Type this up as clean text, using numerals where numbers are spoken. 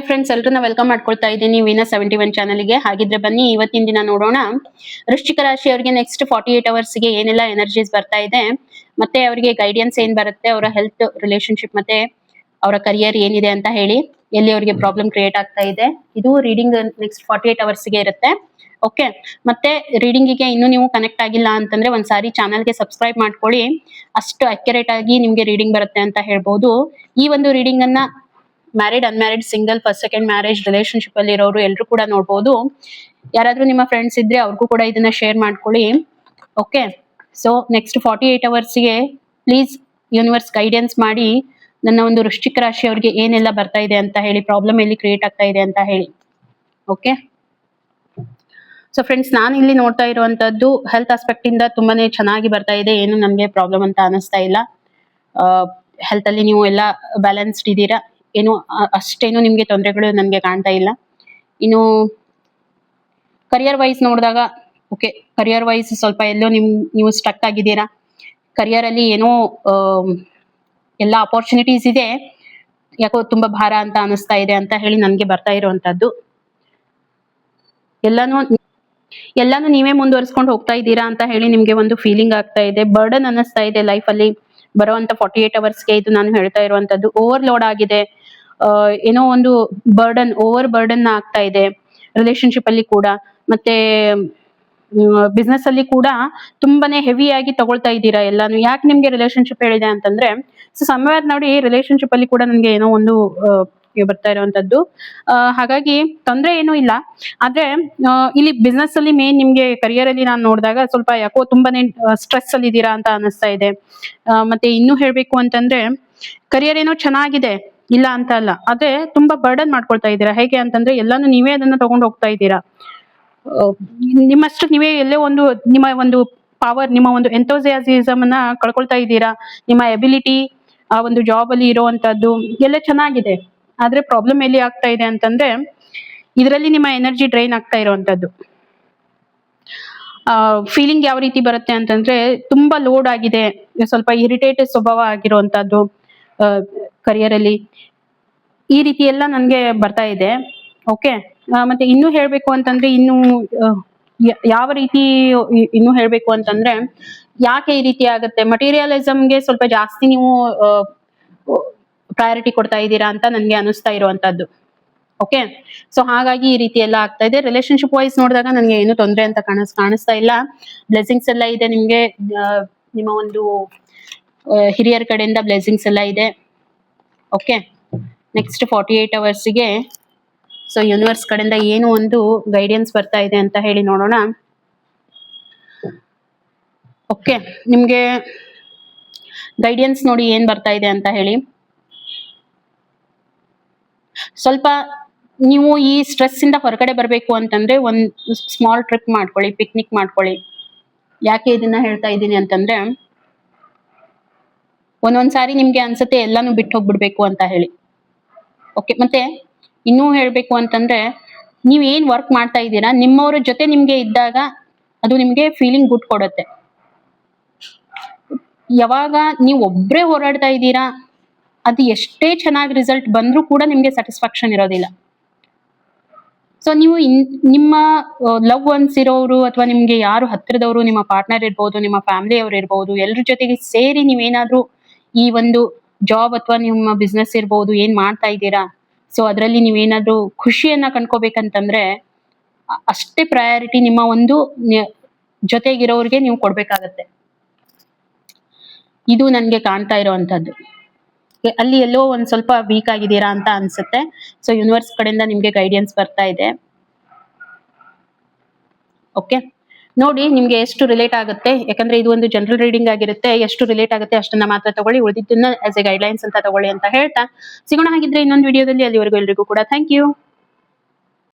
Hi friends, ಎಲ್ಲರನ್ನ welcome ಮಾಡ್ಕೊಳ್ತಾ ಇದ್ದೀನಿ ವೀನಸ್ 71 ಚಾನಲ್ಗೆ. ಹಾಗಿದ್ರೆ ಬನ್ನಿ ಇವತ್ತಿನ ದಿನ ನೋಡೋಣ. ವೃಶ್ಚಿಕ ರಾಶಿಯವರಿಗೆ ನೆಕ್ಸ್ಟ್ 48 ಅವರ್ಸ್ಗೆ ಏನೆಲ್ಲ ಎನರ್ಜೀಸ್ ಬರ್ತಾ ಇದೆ, ಮತ್ತೆ ಅವರಿಗೆ ಗೈಡೆನ್ಸ್ ಏನ್ ಬರುತ್ತೆ, ಅವರ ಹೆಲ್ತ್, ರಿಲೇಶನ್ಶಿಪ್ ಮತ್ತೆ ಅವರ ಕರಿಯರ್ ಏನಿದೆ ಅಂತ ಹೇಳಿ, ಎಲ್ಲಿ ಅವರಿಗೆ ಪ್ರಾಬ್ಲಮ್ ಕ್ರಿಯೇಟ್ ಆಗ್ತಾ ಇದೆ. ಇದು ರೀಡಿಂಗ್ ನೆಕ್ಸ್ಟ್ 48 ಅವರ್ಸ್ಗೆ ಇರುತ್ತೆ. ಓಕೆ, ಮತ್ತೆ ರೀಡಿಂಗಿಗೆ ಇನ್ನೂ ನೀವು ಕನೆಕ್ಟ್ ಆಗಿಲ್ಲ ಅಂತಂದ್ರೆ ಒಂದ್ಸಾರಿ ಚಾನಲ್ಗೆ ಸಬ್ಸ್ಕ್ರೈಬ್ ಮಾಡ್ಕೊಳ್ಳಿ. ಅಷ್ಟು ಅಕ್ಯುರೇಟ್ ಆಗಿ ನಿಮ್ಗೆ ರೀಡಿಂಗ್ ಬರುತ್ತೆ ಅಂತ ಹೇಳ್ಬೋದು. ಈ ಒಂದು ರೀಡಿಂಗ್ ಅನ್ನ married, unmarried, single, first second marriage, relationship ಅಲ್ಲಿ ಇರೋರು ಎಲ್ಲರೂ ಕೂಡ ನೋಡ್ಬೋದು. ಯಾರಾದ್ರೂ ನಿಮ್ಮ ಫ್ರೆಂಡ್ಸ್ ಇದ್ರೆ ಅವ್ರಿಗೂ ಕೂಡ ಇದನ್ನ ಶೇರ್ ಮಾಡ್ಕೊಳ್ಳಿ. ಓಕೆ, ಸೊ ನೆಕ್ಸ್ಟ್ 48 ಅವರ್ಸ್ಗೆ ಪ್ಲೀಸ್ ಯೂನಿವರ್ಸ್ ಗೈಡೆನ್ಸ್ ಮಾಡಿ ನನ್ನ ಒಂದು ವೃಶ್ಚಿಕ ರಾಶಿಯವರಿಗೆ ಏನೆಲ್ಲ ಬರ್ತಾ ಇದೆ ಅಂತ ಹೇಳಿ, ಪ್ರಾಬ್ಲಮ್ ಎಲ್ಲಿ ಕ್ರಿಯೇಟ್ ಆಗ್ತಾ ಇದೆ ಅಂತ ಹೇಳಿ. ಓಕೆ, ಸೊ ಫ್ರೆಂಡ್ಸ್, ನಾನು ಇಲ್ಲಿ ನೋಡ್ತಾ ಇರುವಂತದ್ದು ಹೆಲ್ತ್ ಆಸ್ಪೆಕ್ಟ್ ಇಂದ ತುಂಬಾನೇ ಚೆನ್ನಾಗಿ ಬರ್ತಾ ಇದೆ. ಏನು ನಮ್ಗೆ ಪ್ರಾಬ್ಲಮ್ ಅಂತ ಅನಿಸ್ತಾ ಇಲ್ಲ. ಹೆಲ್ತ್ ಅಲ್ಲಿ ನೀವು ಎಲ್ಲ ಬ್ಯಾಲೆನ್ಸ್ಡ್ ಇದ್ದೀರಾ, ಏನು ಅಷ್ಟೇನು ನಿಮ್ಗೆ ತೊಂದರೆಗಳು ನನ್ಗೆ ಕಾಣ್ತಾ ಇಲ್ಲ. ಇನ್ನು ಕರಿಯರ್ ವೈಸ್ ನೋಡಿದಾಗ, ಓಕೆ, ಕರಿಯರ್ ವೈಸ್ ಸ್ವಲ್ಪ ಎಲ್ಲೋ ನೀವು ಸ್ಟಕ್ ಆಗಿದ್ದೀರಾ. ಕರಿಯರ್ ಅಲ್ಲಿ ಏನೋ ಎಲ್ಲ ಅಪರ್ಚುನಿಟೀಸ್ ಇದೆ, ಯಾಕೋ ತುಂಬಾ ಭಾರ ಅಂತ ಅನಿಸ್ತಾ ಇದೆ ಅಂತ ಹೇಳಿ ನನ್ಗೆ ಬರ್ತಾ ಇರುವಂತದ್ದು. ಎಲ್ಲಾನು ನೀವೇ ಮುಂದುವರಿಸ್ಕೊಂಡು ಹೋಗ್ತಾ ಇದ್ದೀರಾ ಅಂತ ಹೇಳಿ ನಿಮ್ಗೆ ಒಂದು ಫೀಲಿಂಗ್ ಆಗ್ತಾ ಇದೆ. ಬರ್ಡನ್ ಅನ್ನಿಸ್ತಾ ಇದೆ ಲೈಫ್ ಅಲ್ಲಿ ಬರುವಂತ 48 ಅವರ್ಸ್ಗೆ. ಇದು ನಾನು ಹೇಳ್ತಾ ಇರುವಂತದ್ದು ಓವರ್ಲೋಡ್ ಆಗಿದೆ. ಏನೋ ಒಂದು ಓವರ್ ಬರ್ಡನ್ ಆಗ್ತಾ ಇದೆ. ರಿಲೇಶನ್ಶಿಪ್ ಅಲ್ಲಿ ಕೂಡ, ಮತ್ತೆ ಬಿಸ್ನೆಸ್ ಅಲ್ಲಿ ಕೂಡ ತುಂಬಾನೇ ಹೆವಿ ಆಗಿ ತಗೊಳ್ತಾ ಇದ್ದೀರಾ ಎಲ್ಲಾನು. ಯಾಕೆ ನಿಮ್ಗೆ ರಿಲೇಶನ್ಶಿಪ್ ಹೇಳಿದೆ ಅಂತಂದ್ರೆ, ಸೊ ಸಮಯವಾದ ನೋಡಿ ರಿಲೇಶನ್ಶಿಪ್ ಅಲ್ಲಿ ಕೂಡ ನನ್ಗೆ ಏನೋ ಒಂದು ಬರ್ತಾ ಇರುವಂತದ್ದು. ಹಾಗಾಗಿ ತೊಂದ್ರೆ ಏನೂ ಇಲ್ಲ. ಆದ್ರೆ ಇಲ್ಲಿ ಬಿಸ್ನೆಸ್ ಅಲ್ಲಿ ಮೇನ್ ನಿಮ್ಗೆ ಕರಿಯರ್ ಅಲ್ಲಿ ನಾನು ನೋಡಿದಾಗ ಸ್ವಲ್ಪ ಯಾಕೋ ತುಂಬಾನೇ ಸ್ಟ್ರೆಸ್ ಅಲ್ಲಿ ಇದ್ದೀರಾ ಅಂತ ಅನಿಸ್ತಾ ಇದೆ. ಮತ್ತೆ ಇನ್ನೂ ಹೇಳ್ಬೇಕು ಅಂತಂದ್ರೆ, ಕರಿಯರ್ ಏನೋ ಚೆನ್ನಾಗಿದೆ, ಇಲ್ಲ ಅಂತ ಅಲ್ಲ, ಆದ್ರೆ ತುಂಬಾ ಬರ್ಡನ್ ಮಾಡ್ಕೊಳ್ತಾ ಇದ್ದೀರಾ. ಹೇಗೆ ಅಂತಂದ್ರೆ ಎಲ್ಲಾನು ನೀವೇ ಅದನ್ನ ತಗೊಂಡು ಹೋಗ್ತಾ ಇದ್ದೀರಾ. ನಿಮ್ಮಷ್ಟು ನೀವೇ ಎಲ್ಲೇ ಒಂದು ನಿಮ್ಮ ಒಂದು ಪವರ್, ನಿಮ್ಮ ಒಂದು ಎಂಥೋಸಿಯಾಸಿಸಮ್ ಅನ್ನ ಕಳ್ಕೊಳ್ತಾ ಇದ್ದೀರಾ. ನಿಮ್ಮ ಎಬಿಲಿಟಿ ಆ ಒಂದು ಜಾಬ್ ಅಲ್ಲಿ ಇರುವಂತದ್ದು ಎಲ್ಲ ಚೆನ್ನಾಗಿದೆ, ಆದ್ರೆ ಪ್ರಾಬ್ಲಮ್ ಎಲ್ಲಿ ಆಗ್ತಾ ಇದೆ ಅಂತಂದ್ರೆ, ಇದರಲ್ಲಿ ನಿಮ್ಮ ಎನರ್ಜಿ ಡ್ರೈನ್ ಆಗ್ತಾ ಇರುವಂತದ್ದು. ಫೀಲಿಂಗ್ ಯಾವ ರೀತಿ ಬರುತ್ತೆ ಅಂತಂದ್ರೆ, ತುಂಬಾ ಲೋಡ್ ಆಗಿದೆ, ಸ್ವಲ್ಪ ಇರಿಟೇಟೆಡ್ ಸ್ವಭಾವ ಆಗಿರುವಂತದ್ದು ಕರಿಯರ್ ಅಲ್ಲಿ. ಈ ರೀತಿ ಎಲ್ಲ ನನ್ಗೆ ಬರ್ತಾ ಇದೆ. ಓಕೆ, ಮತ್ತೆ ಇನ್ನೂ ಹೇಳ್ಬೇಕು ಅಂತಂದ್ರೆ, ಇನ್ನು ಯಾವ ರೀತಿ ಇನ್ನೂ ಹೇಳ್ಬೇಕು ಅಂತಂದ್ರೆ, ಯಾಕೆ ಈ ರೀತಿ ಆಗುತ್ತೆ, ಮಟೀರಿಯಲಿಸಮ್ಗೆ ಸ್ವಲ್ಪ ಜಾಸ್ತಿ ನೀವು ಪ್ರಯಾರಿಟಿ ಕೊಡ್ತಾ ಇದ್ದೀರಾ ಅಂತ ನನ್ಗೆ ಅನಿಸ್ತಾ ಇರುವಂತದ್ದು. ಓಕೆ, ಸೊ ಹಾಗಾಗಿ ಈ ರೀತಿ ಎಲ್ಲ ಆಗ್ತಾ ಇದೆ. ರಿಲೇಶನ್ಶಿಪ್ ವೈಸ್ ನೋಡಿದಾಗ ನನ್ಗೆ ಏನು ತೊಂದರೆ ಅಂತ ಕಾಣಿಸ್ತಾ ಇಲ್ಲ. ಬ್ಲೆಸಿಂಗ್ಸ್ ಎಲ್ಲ ಇದೆ ನಿಮ್ಗೆ. ನಿಮ್ಮ ಒಂದು ಹಿರಿಯರ ಕಡೆಯಿಂದ ಬ್ಲೆಸಿಂಗ್ಸ್ ಎಲ್ಲ ಇದೆ. ಓಕೆ, ನೆಕ್ಸ್ಟ್ 48 ಅವರ್ಸ್ಗೆ ಸೊ ಯೂನಿವರ್ಸ್ ಕಡೆಯಿಂದ ಏನು ಒಂದು ಗೈಡೆನ್ಸ್ ಬರ್ತಾ ಇದೆ ಅಂತ ಹೇಳಿ ನೋಡೋಣ. ಓಕೆ, ನಿಮ್ಗೆ ಗೈಡೆನ್ಸ್ ನೋಡಿ ಏನ್ ಬರ್ತಾ ಇದೆ ಅಂತ ಹೇಳಿ. ಸ್ವಲ್ಪ ನೀವು ಈ ಸ್ಟ್ರೆಸ್ ಇಂದ ಹೊರಗಡೆ ಬರಬೇಕು ಅಂತಂದ್ರೆ ಒಂದ್ ಸ್ಮಾಲ್ ಟ್ರಿಪ್ ಮಾಡ್ಕೊಳ್ಳಿ, ಪಿಕ್ನಿಕ್ ಮಾಡ್ಕೊಳ್ಳಿ. ಯಾಕೆ ಇದನ್ನ ಹೇಳ್ತಾ ಇದ್ದೀನಿ ಅಂತಂದ್ರೆ, ಒಂದೊಂದ್ಸಾರಿ ನಿಮ್ಗೆ ಅನ್ಸುತ್ತೆ ಎಲ್ಲಾನು ಬಿಟ್ಟು ಹೋಗ್ಬಿಡ್ಬೇಕು ಅಂತ ಹೇಳಿ. ಓಕೆ, ಮತ್ತೆ ಇನ್ನೂ ಹೇಳ್ಬೇಕು ಅಂತಂದ್ರೆ, ನೀವ್ ಏನ್ ವರ್ಕ್ ಮಾಡ್ತಾ ಇದ್ದೀರಾ, ನಿಮ್ಮವ್ರ ಜೊತೆ ನಿಮ್ಗೆ ಇದ್ದಾಗ ಅದು ನಿಮ್ಗೆ ಫೀಲಿಂಗ್ ಗುಡ್ ಕೊಡುತ್ತೆ. ಯಾವಾಗ ನೀವು ಒಬ್ರೇ ಹೋರಾಡ್ತಾ ಇದ್ದೀರಾ, ಅದು ಎಷ್ಟೇ ಚೆನ್ನಾಗಿ ರಿಸಲ್ಟ್ ಬಂದ್ರೂ ಕೂಡ ನಿಮ್ಗೆ ಸ್ಯಾಟಿಸ್ಫ್ಯಾಕ್ಷನ್ ಇರೋದಿಲ್ಲ. ಸೊ ನೀವು ನಿಮ್ಮ ಲವ್ ಒನ್ಸ್ ಇರೋರು, ಅಥವಾ ನಿಮ್ಗೆ ಯಾರು ಹತ್ತಿರದವರು, ನಿಮ್ಮ ಪಾರ್ಟ್ನರ್ ಇರ್ಬೋದು, ನಿಮ್ಮ ಫ್ಯಾಮಿಲಿ ಅವ್ರು ಇರ್ಬೋದು, ಎಲ್ರ ಜೊತೆಗೆ ಸೇರಿ ನೀವೇನಾದ್ರೂ ಈ ಒಂದು ಜಾಬ್ ಅಥವಾ ನಿಮ್ಮ ಬಿಸ್ನೆಸ್ ಇರ್ಬೋದು ಏನ್ ಮಾಡ್ತಾ ಇದ್ದೀರಾ, ಸೊ ಅದರಲ್ಲಿ ನೀವೇನಾದ್ರೂ ಖುಷಿಯನ್ನ ಕಂಡ್ಕೋಬೇಕಂತಂದ್ರೆ ಅಷ್ಟೇ ಪ್ರಯಾರಿಟಿ ನಿಮ್ಮ ಒಂದು ಜೊತೆಗಿರೋರಿಗೆ ನೀವು ಕೊಡ್ಬೇಕಾಗತ್ತೆ. ಇದು ನನ್ಗೆ ಕಾಣ್ತಾ ಇರೋವಂಥದ್ದು. ಅಲ್ಲಿ ಎಲ್ಲೋ ಒಂದ್ ಸ್ವಲ್ಪ ವೀಕ್ ಆಗಿದ್ದೀರಾ ಅಂತ ಅನ್ಸುತ್ತೆ. ಸೊ ಯೂನಿವರ್ಸ್ ಕಡೆಯಿಂದ ನಿಮ್ಗೆ ಗೈಡೆನ್ಸ್ ಬರ್ತಾ ಇದೆ. ಓಕೆ, ನೋಡಿ ನಿಮ್ಗೆ ಎಷ್ಟು ರಿಲೇಟ್ ಆಗುತ್ತೆ, ಯಾಕಂದ್ರೆ ಇದು ಒಂದು ಜನರಲ್ ರೀಡಿಂಗ್ ಆಗಿರುತ್ತೆ. ಎಷ್ಟು ರಿಲೇಟ್ ಆಗುತ್ತೆ ಅಷ್ಟನ್ನ ಮಾತ್ರ ತಗೊಳ್ಳಿ, ಉಳಿದಿದ್ದನ್ನ ಆಸ್ ಎ ಗೈಡ್ಲೈನ್ಸ್ ಅಂತ ತಗೊಳ್ಳಿ ಅಂತ ಹೇಳ್ತಾ ಸಿಗೋಣ ಹಾಗಿದ್ರೆ ಇನ್ನೊಂದು ವಿಡಿಯೋದಲ್ಲಿ. ಅಲ್ಲಿವರೆಗೂ ಎಲ್ರಿಗೂ ಕೂಡ ಥ್ಯಾಂಕ್ ಯು.